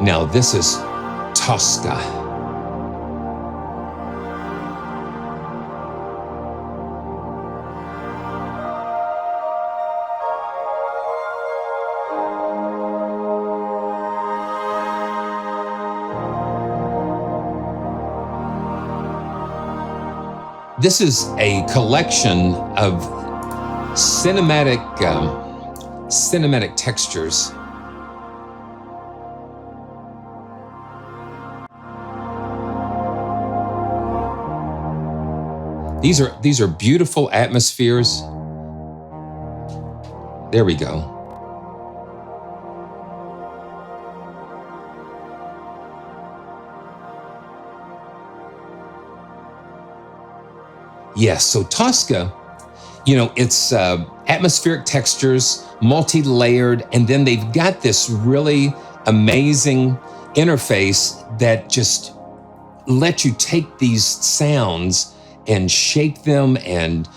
Now this is TOSKA. This is a collection of cinematic textures. These are beautiful atmospheres. There we go. Yes, so TOSKA, it's atmospheric textures, multi-layered, and then they've got this really amazing interface that just lets you take these sounds and shape them, and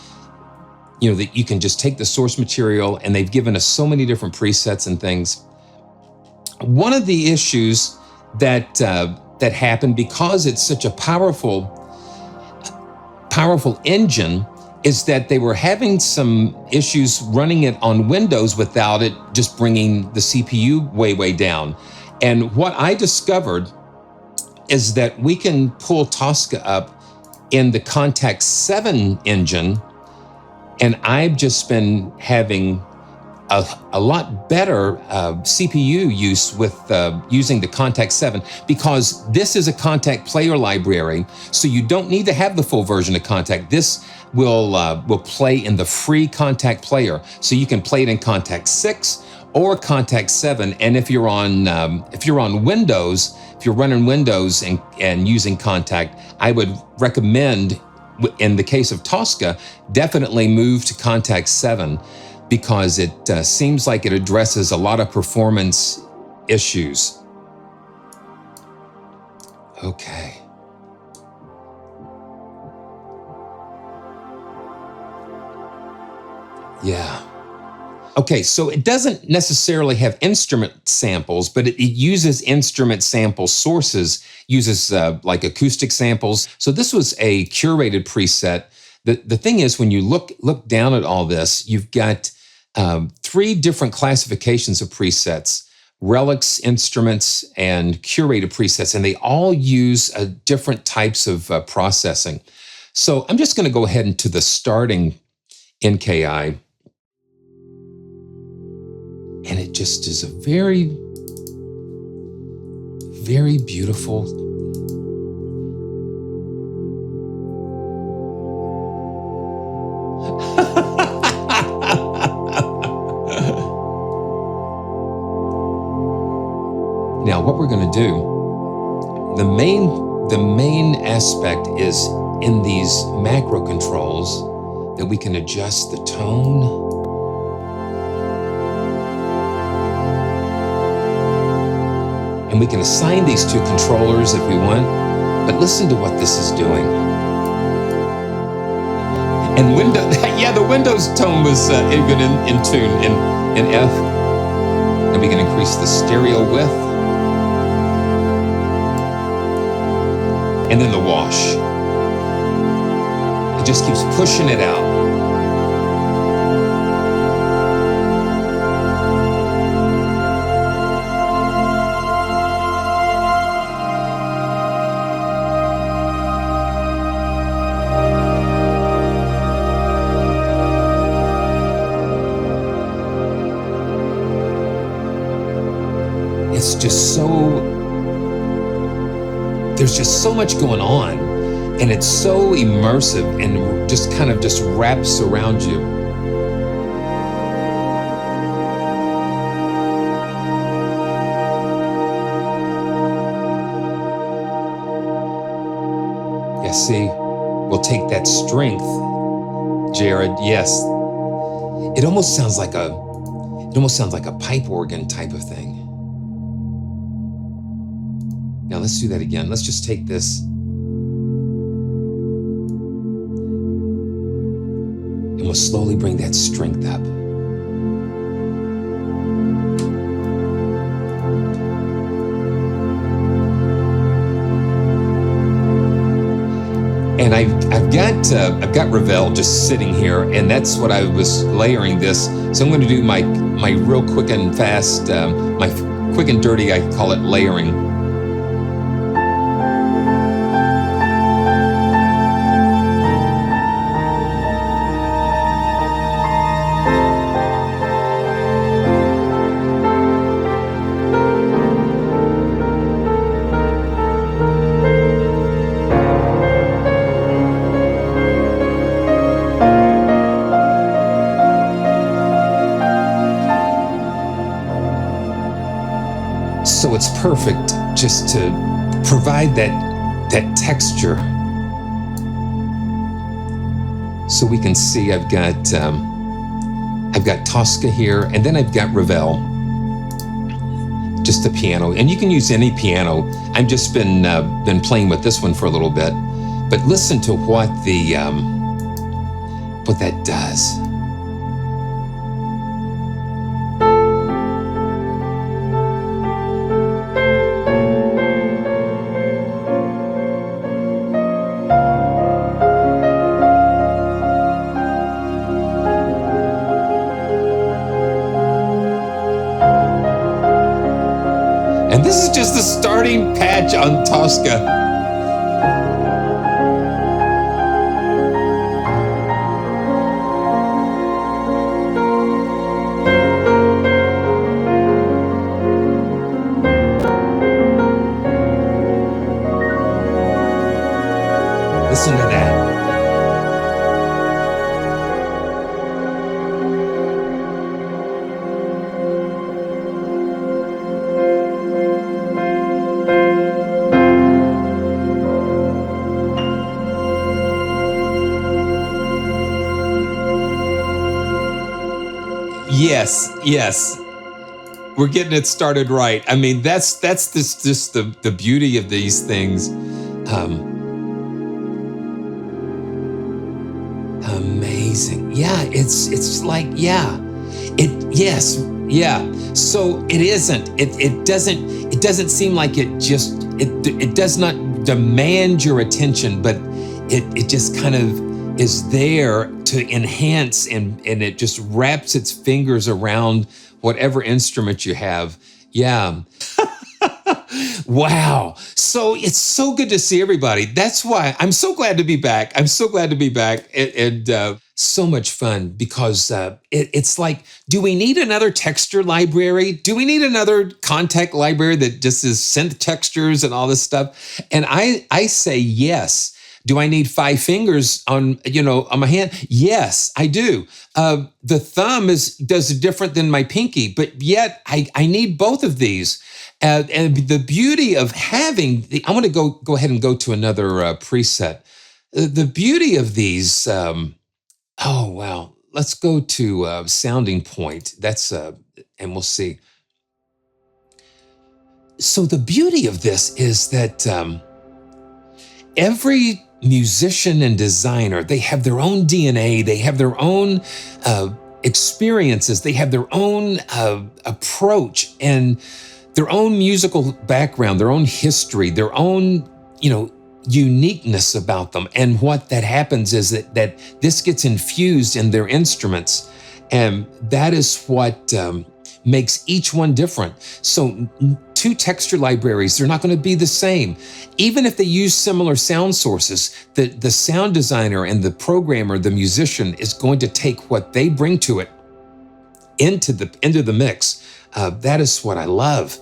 that you can just take the source material, and they've given us so many different presets and things. One of the issues that happened, because it's such a powerful engine, is that they were having some issues running it on Windows without it just bringing the CPU way down. And what I discovered is that we can pull TOSKA up in the Kontakt 7 engine, and I've just been having a lot better CPU use with using the Kontakt 7, because this is a Kontakt player library, so you don't need to have the full version of Kontakt. This will play in the free Kontakt player, so you can play it in Kontakt 6 or Kontakt 7. And if you're on Windows, if you're running Windows and using Kontakt, I would recommend, in the case of TOSKA, definitely move to Kontakt 7, because it seems like it addresses a lot of performance issues. Okay. Yeah. Okay, so it doesn't necessarily have instrument samples, but it uses instrument sample sources, uses like acoustic samples. So this was a curated preset. The thing is, when you look down at all this, you've got 3 different classifications of presets: relics, instruments, and curated presets, and they all use different types of processing. So I'm just going to go ahead into the starting NKI, and it just is a very, very beautiful. Now, what we're going to do, the main aspect is in these macro controls that we can adjust the tone. And we can assign these 2 controllers if we want, but listen to what this is doing. And the Windows tone was even in tune in F. And we can increase the stereo width. And then the wash. It just keeps pushing it out. It's just there's just so much going on, and it's so immersive and just kind of just wraps around you. Yeah, see, we'll take that strength, Jared. Yes, it almost sounds like a pipe organ type of thing. Now let's do that again. Let's just take this. And we'll slowly bring that strength up. And I've got Ravel just sitting here, and that's what I was layering this. So I'm going to do my real quick and fast, my quick and dirty, I call it layering. So it's perfect just to provide that texture. So we can see I've got TOSKA here, and then I've got Ravel, just a piano. And you can use any piano. I've just been playing with this one for a little bit, but listen to what that does. And this is just the starting patch on TOSKA. Listen to that. Yes. We're getting it started right. I mean, that's just the beauty of these things. Amazing. Yeah, it's like, yeah. So it isn't. It doesn't seem like it does not demand your attention, but it just kind of is there to enhance, and it just wraps its fingers around whatever instrument you have. Yeah. Wow. So it's so good to see everybody. That's why I'm so glad to be back. I'm so glad to be back, and so much fun, because it's like, do we need another texture library? Do we need another Kontakt library that just is synth textures and all this stuff? And I say yes. Do I need 5 fingers on my hand? Yes, I do. The thumb does different than my pinky, but yet I need both of these. And the beauty of having I'm going to go ahead and go to another preset. The beauty of these. Oh wow, let's go to sounding point. That's and we'll see. So the beauty of this is that every musician and designer, they have their own DNA, they have their own experiences, they have their own approach, and their own musical background, their own history, their own, uniqueness about them. And what that happens is that this gets infused in their instruments, and that is what makes each one different. So 2 texture libraries, they're not going to be the same. Even if they use similar sound sources, the sound designer and the programmer, the musician, is going to take what they bring to it into the mix. That is what I love.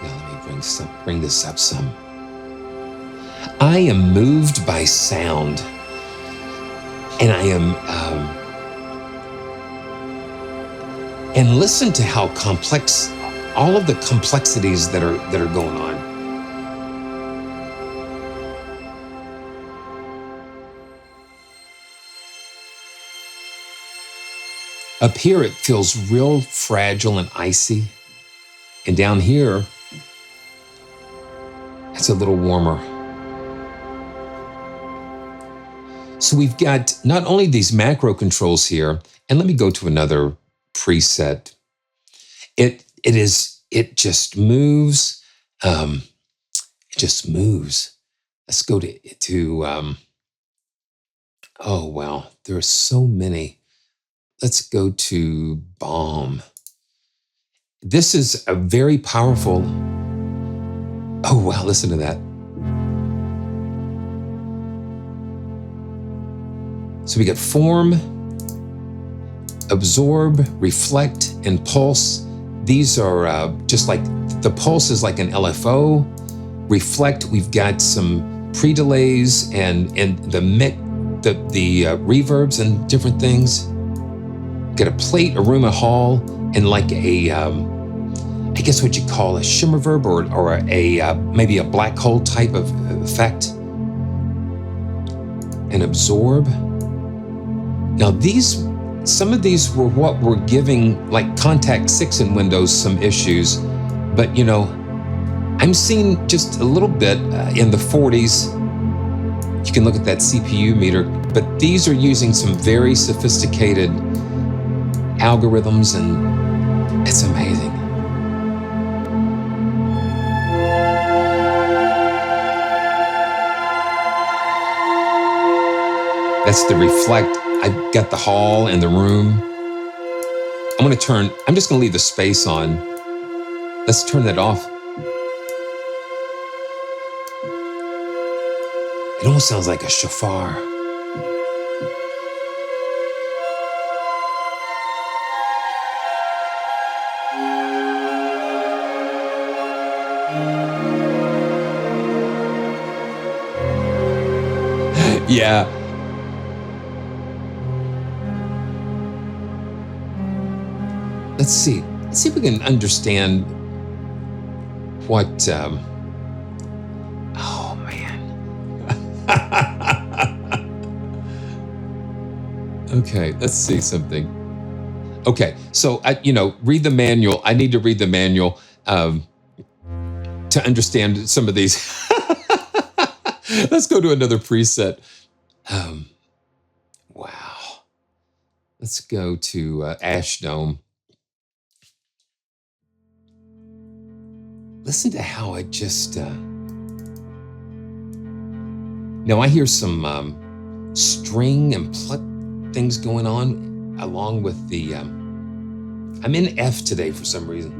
Now let me bring this up some. I am moved by sound, and I am, and listen to how complex, all of the complexities that are going on. Up here, it feels real fragile and icy. And down here, it's a little warmer. So we've got not only these macro controls here, and let me go to another preset. It is it just moves. It just moves. Let's go to oh, wow, there are so many. Let's go to Balm. This is a very powerful, oh, wow, listen to that. So we get form, absorb, reflect, and pulse. These are just like, the pulse is like an LFO. Reflect, we've got some pre-delays and the reverbs and different things. Got a plate, Aroma Hall, and like a, I guess what you call a shimmer verb or a maybe a black hole type of effect. And absorb. Now some of these were what were giving like Kontakt 6 in Windows some issues, but you know, I'm seeing just a little bit in the 40s. You can look at that CPU meter, but these are using some very sophisticated algorithms, and it's amazing. That's the reflect. I've got the hall and the room. I'm just gonna leave the space on. Let's turn that off. It almost sounds like a shofar. Yeah. Let's see if we can understand what, oh man. Okay, let's see something. Okay, so read the manual. I need to read the manual to understand some of these. Let's go to another preset. Wow. Let's go to Ash Dome. Listen to how I just, now I hear some string and pluck things going on along with the, I'm in F today for some reason.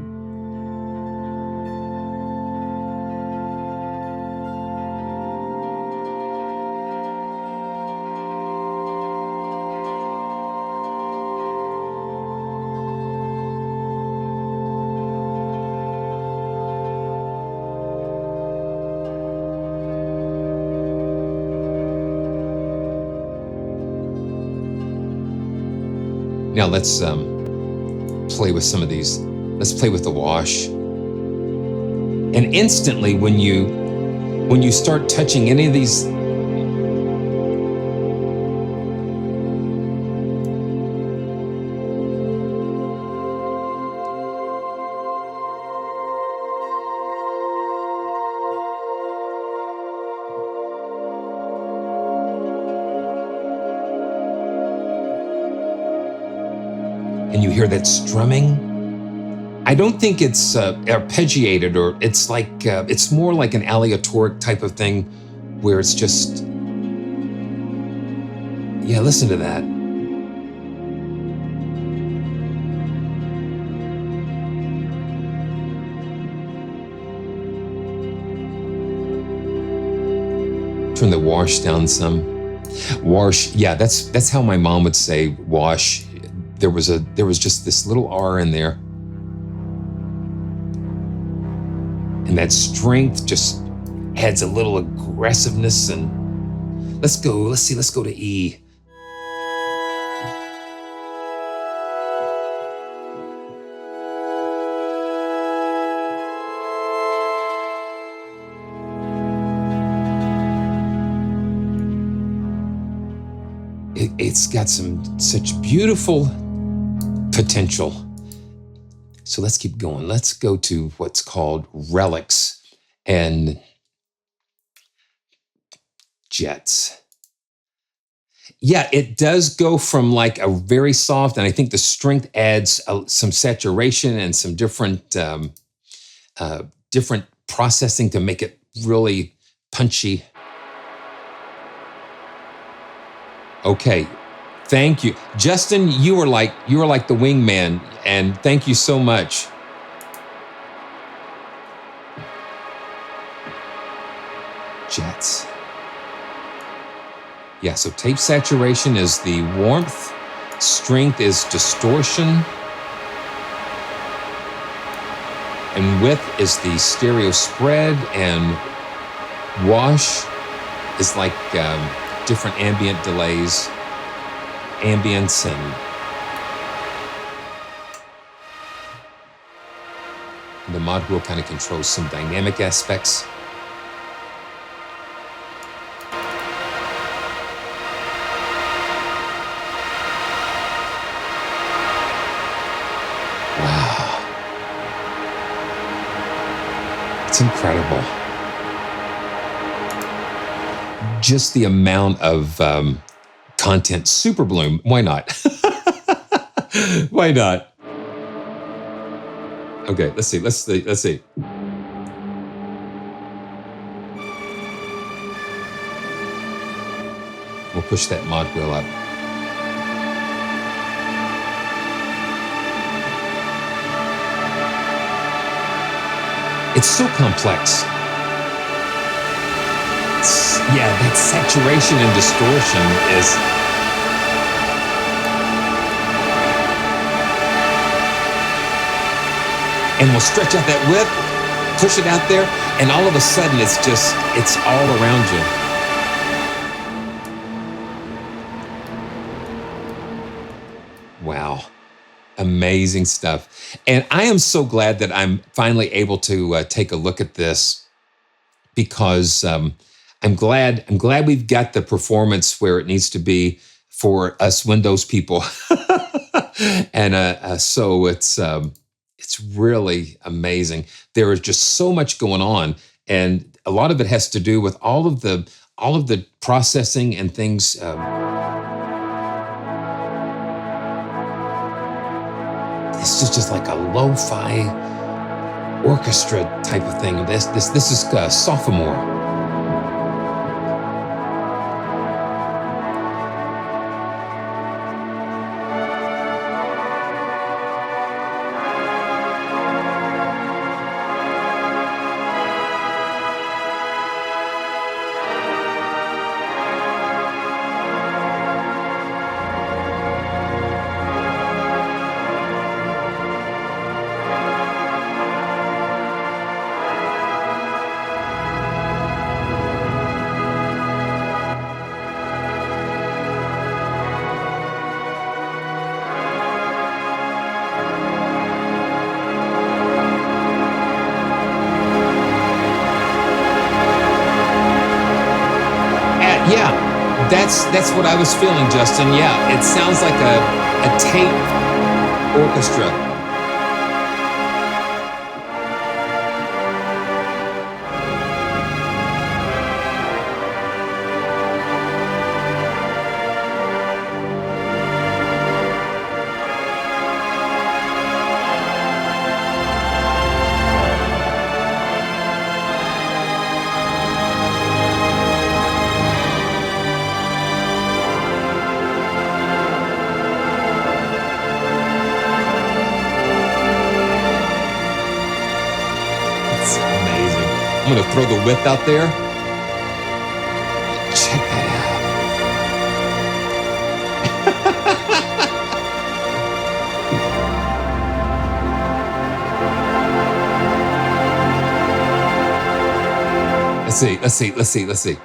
Now let's play with some of these. Let's play with the wash. And instantly when you start touching any of these, and you hear that strumming. I don't think it's arpeggiated, or it's like, it's more like an aleatoric type of thing where it's just, yeah, listen to that. Turn the wash down some. Wash, yeah, that's how my mom would say wash. There was just this little R in there. And that strength just adds a little aggressiveness. And let's go to E. It's got such beautiful potential. So let's keep going. Let's go to what's called relics and jets. Yeah, it does go from like a very soft, and I think the strength adds some saturation and some different different processing to make it really punchy. Okay, thank you, Justin. You are like the wingman, and thank you so much. Jets. Yeah, so tape saturation is the warmth, strength is distortion, and width is the stereo spread, and wash is like different ambient delays, ambience, and the mod wheel kind of controls some dynamic aspects. Wow. It's incredible. Just the amount of content. Super Bloom, why not? Why not? Okay, let's see. We'll push that mod wheel up. It's so complex. Yeah, that saturation and distortion is... And we'll stretch out that width, push it out there, and all of a sudden it's all around you. Wow. Amazing stuff. And I am so glad that I'm finally able to take a look at this, because I'm glad we've got the performance where it needs to be for us Windows people. And so it's really amazing. There is just so much going on, and a lot of it has to do with all of the processing and things. This is just like a lo-fi orchestra type of thing. This is sophomore. That's what I was feeling, Justin. Yeah, it sounds like a tape orchestra. I'm going to throw the width out there. Check that out. Let's see.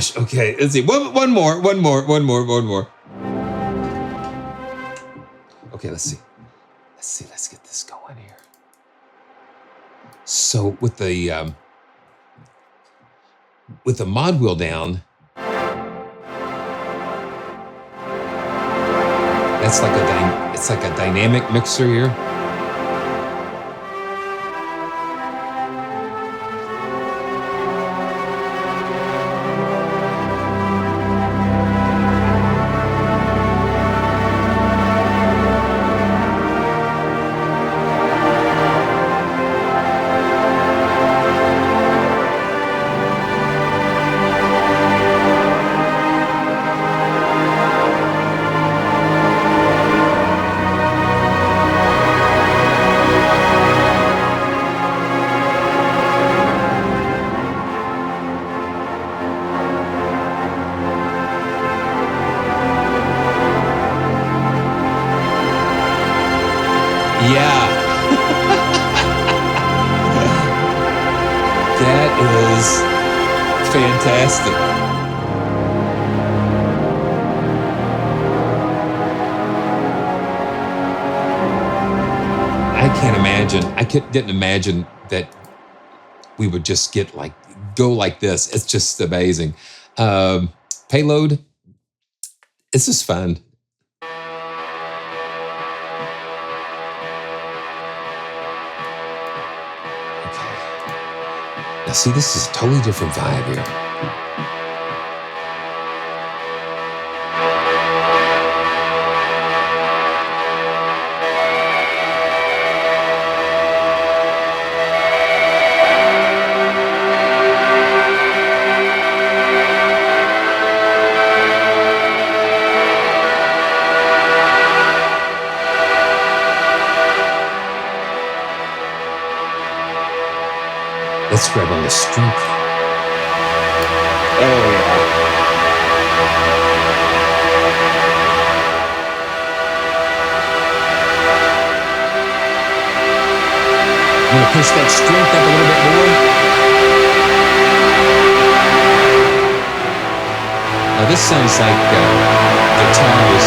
gosh. Okay, let's see. One more. Okay, let's see. Let's get this going here. So with the mod wheel down, that's like it's like a dynamic mixer here. Yeah. That is fantastic. I can't imagine. Didn't imagine that we would just go like this. It's just amazing. Payload. This is fun. Now see, this is a totally different vibe here. Let's grab on the strength. Oh, yeah. I'm going to push that strength up a little bit more. Now, this sounds like guitars.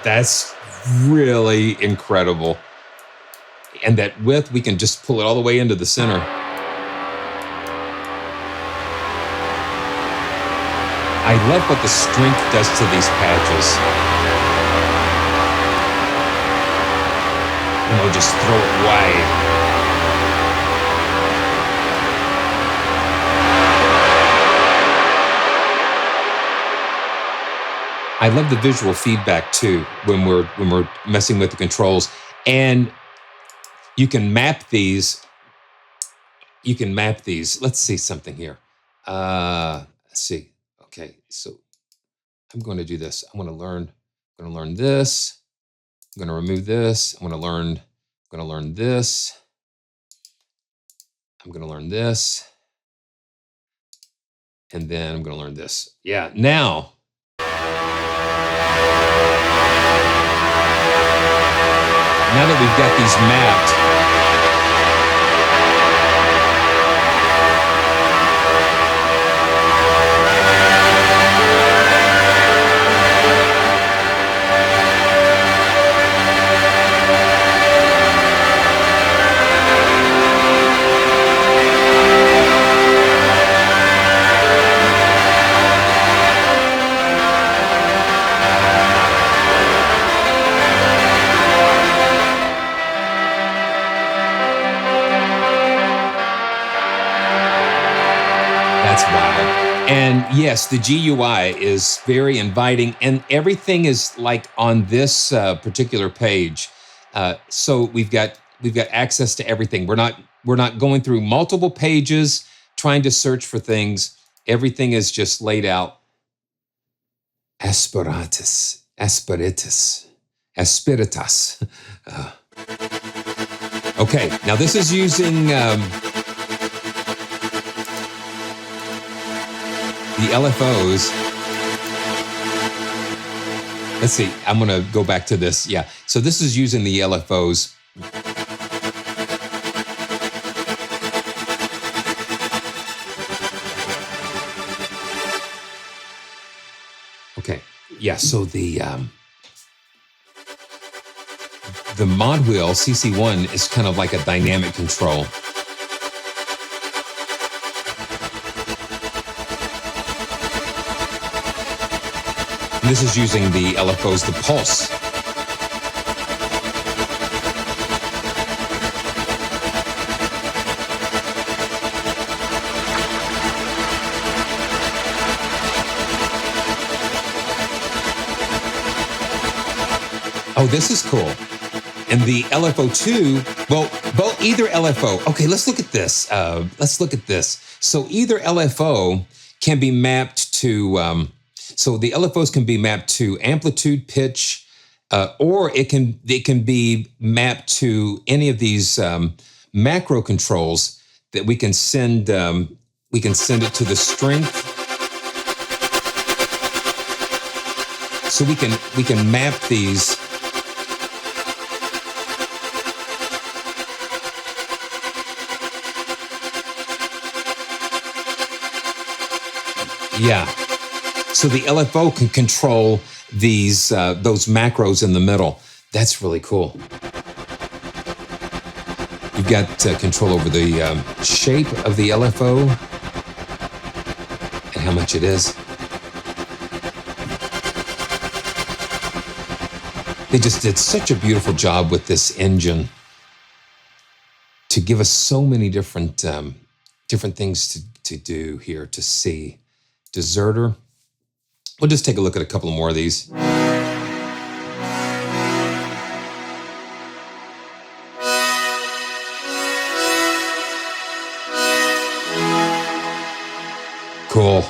That's really incredible. And that width, we can just pull it all the way into the center. I love what the strength does to these patches. And we'll just throw it wide. I love the visual feedback too when we're messing with the controls, and you can map these. Let's see something here. Let's see. Okay, so I'm going to do this. I'm going to learn this. I'm going to remove this. I'm going to learn this. I'm going to learn this, and then I'm going to learn this. Yeah, now. Now that we've got these mapped, yes, the GUI is very inviting, and everything is like on this particular page. So we've got access to everything. We're not going through multiple pages trying to search for things. Everything is just laid out. Aspiratus. Okay, now this is using the LFOs. Let's see, I'm gonna go back to this. Yeah, so this is using the LFOs. Okay, yeah, so the mod wheel, CC1, is kind of like a dynamic control. This is using the LFOs, the pulse. Oh, this is cool. And the LFO2, well, either LFO. Okay, let's look at this. So either LFO can be mapped to, so the LFOs can be mapped to amplitude, pitch, or it can be mapped to any of these macro controls that we can send. We can send it to the strength. So we can map these. Yeah. So the LFO can control these those macros in the middle. That's really cool. You've got control over the shape of the LFO and how much it is. They just did such a beautiful job with this engine to give us so many different things to do here, to see. Deserter. We'll just take a look at a couple more of these. Cool.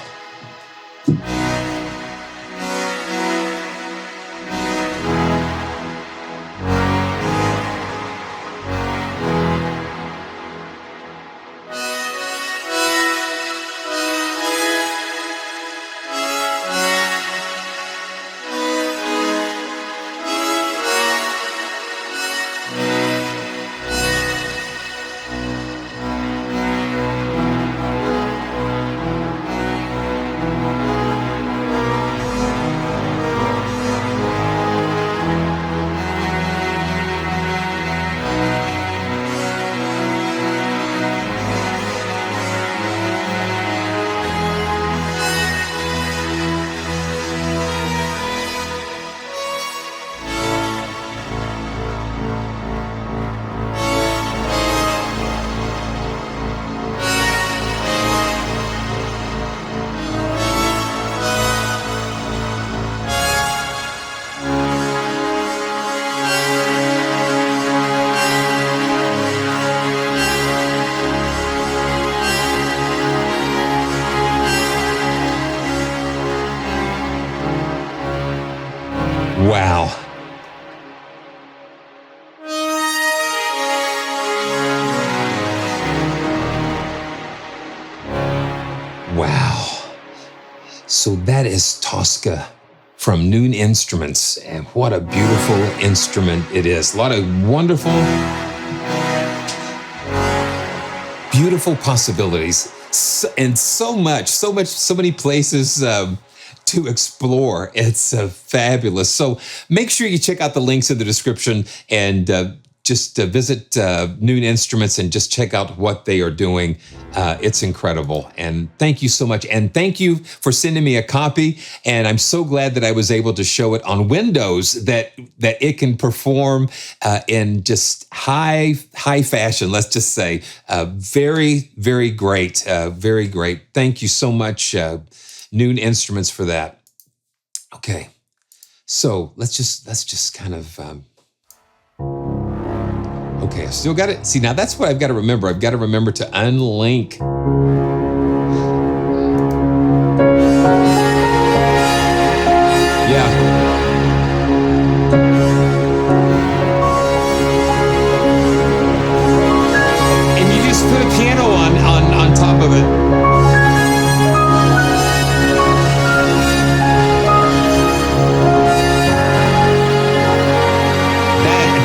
Wow. Wow. So that is TOSKA from Noon Instruments, and what a beautiful instrument it is. A lot of wonderful, beautiful possibilities, and so many places to explore. It's fabulous. So make sure you check out the links in the description and just visit Noon Instruments and just check out what they are doing. It's incredible. And thank you so much. And thank you for sending me a copy. And I'm so glad that I was able to show it on Windows, that it can perform in just high fashion, let's just say. Very, very great. Very great. Thank you so much, Noon Instruments for that. Okay, so let's just kind of. Okay, I still got it. See, now that's what I've got to remember. I've got to remember to unlink. Yeah. And you just put a piano on top of it.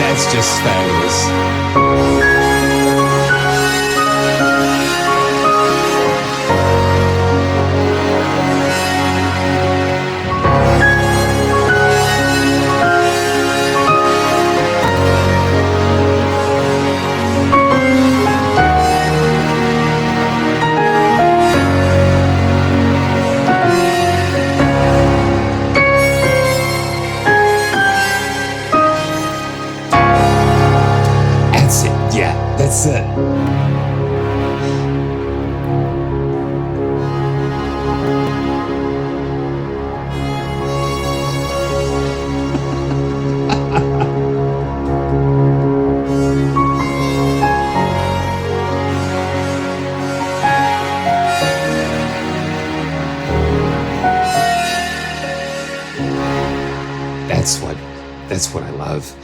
That's just fabulous. That's it. That's what I love.